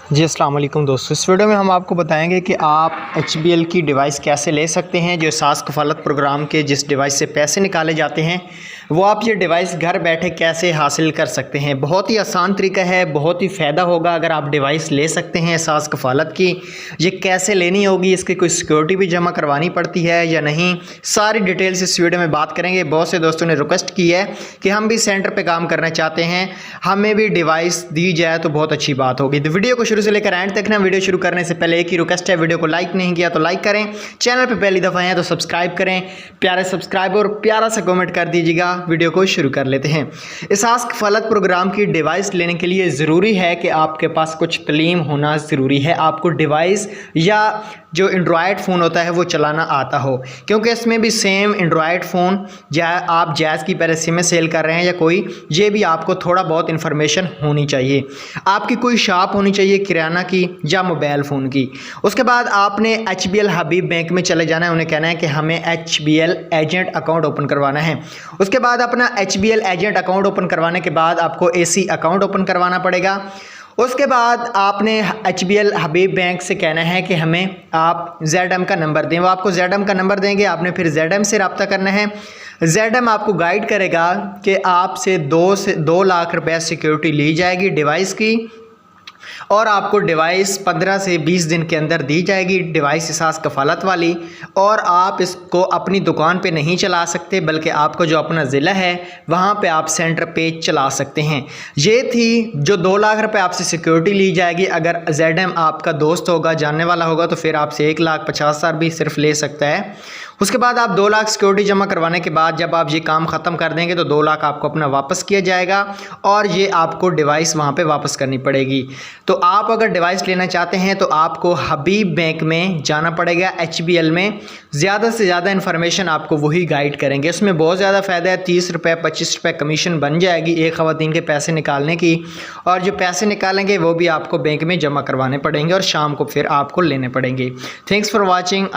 जी अस्सलाम वालेकुम दोस्तों, इस वीडियो में हम आपको बताएंगे कि आप HBL की डिवाइस कैसे ले सकते हैं। जो सास कफ़ालत प्रोग्राम के जिस डिवाइस से पैसे निकाले जाते हैं वो आप ये डिवाइस घर बैठे कैसे हासिल कर सकते हैं। बहुत ही आसान तरीका है, बहुत ही फ़ायदा होगा अगर आप डिवाइस ले सकते हैं सास कफ़ालत की। ये कैसे लेनी होगी, इसकी कोई सिक्योरिटी भी जमा करवानी पड़ती है या नहीं, सारी डिटेल्स इस वीडियो में बात करेंगे। बहुत से दोस्तों ने रिक्वेस्ट की है कि हम भी सेंटर पर काम करना चाहते हैं, हमें भी डिवाइस दी जाए तो बहुत अच्छी बात होगी। तो वीडियो को शुरू से लेकर एंड तक ना। वीडियो शुरू करने से पहले एक ही रिक्वेस्ट है, वीडियो को लाइक नहीं किया तो लाइक करें, चैनल पे पहली दफ़ा हैं तो सब्सक्राइब करें, प्यारे सब्सक्राइब और प्यारा सा कमेंट कर दीजिएगा। वीडियो को शुरू कर लेते हैं। इस सास कफ़ालत प्रोग्राम की डिवाइस लेने के लिए ज़रूरी है कि आपके पास कुछ तालीम होना ज़रूरी है, आपको डिवाइस या जो एंड्रॉयड फ़ोन होता है वो चलाना आता हो, क्योंकि इसमें भी सेम एंड्रॉयड फ़ोन या आप जैज़ की पहले सिम में सेल कर रहे हैं या कोई, ये भी आपको थोड़ा बहुत इन्फॉर्मेशन होनी चाहिए। आपकी कोई शॉप होनी चाहिए किराना की या मोबाइल फ़ोन की। उसके बाद आपने HBL हबीब बैंक में चले जाना है, उन्हें कहना है कि हमें HBL एजेंट अकाउंट ओपन करवाना है। उसके बाद अपना HBL एजेंट अकाउंट ओपन करवाने के बाद आपको AC अकाउंट ओपन करवाना पड़ेगा। उसके बाद आपने HBL हबीब बैंक से कहना है कि हमें आप ZM का नंबर दें। वो आपको ZM का नंबर देंगे, आपने फिर ZM से रब्ता करना है। ZM आपको गाइड करेगा कि आपसे 2 लाख रुपए सिक्योरिटी ली जाएगी डिवाइस की, और आपको डिवाइस 15 से 20 दिन के अंदर दी जाएगी, डिवाइस सास कफ़ालत वाली। और आप इसको अपनी दुकान पे नहीं चला सकते, बल्कि आपको जो अपना ज़िला है वहाँ पे आप सेंटर पे चला सकते हैं। ये थी जो 2 लाख रुपए आपसे सिक्योरिटी ली जाएगी। अगर ZM आपका दोस्त होगा, जानने वाला होगा, तो फिर आपसे 1,50,000 भी सिर्फ ले सकता है। उसके बाद आप 2 लाख सिक्योरिटी जमा करवाने के बाद जब आप ये काम ख़त्म कर देंगे तो 2 लाख आपको अपना वापस किया जाएगा और ये आपको डिवाइस वहाँ पे वापस करनी पड़ेगी। तो आप अगर डिवाइस लेना चाहते हैं तो आपको हबीब बैंक में जाना पड़ेगा। HBL में ज़्यादा से ज़्यादा इन्फॉर्मेशन आपको वही गाइड करेंगे। इसमें बहुत ज़्यादा फ़ायदा है, 30 रुपये 25 रुपये कमीशन बन जाएगी एक ख़वातीन के पैसे निकालने की, और जो पैसे निकालेंगे वो भी आपको बैंक में जमा करवाने पड़ेंगे और शाम को फिर आपको लेने पड़ेंगे। Thanks for watching.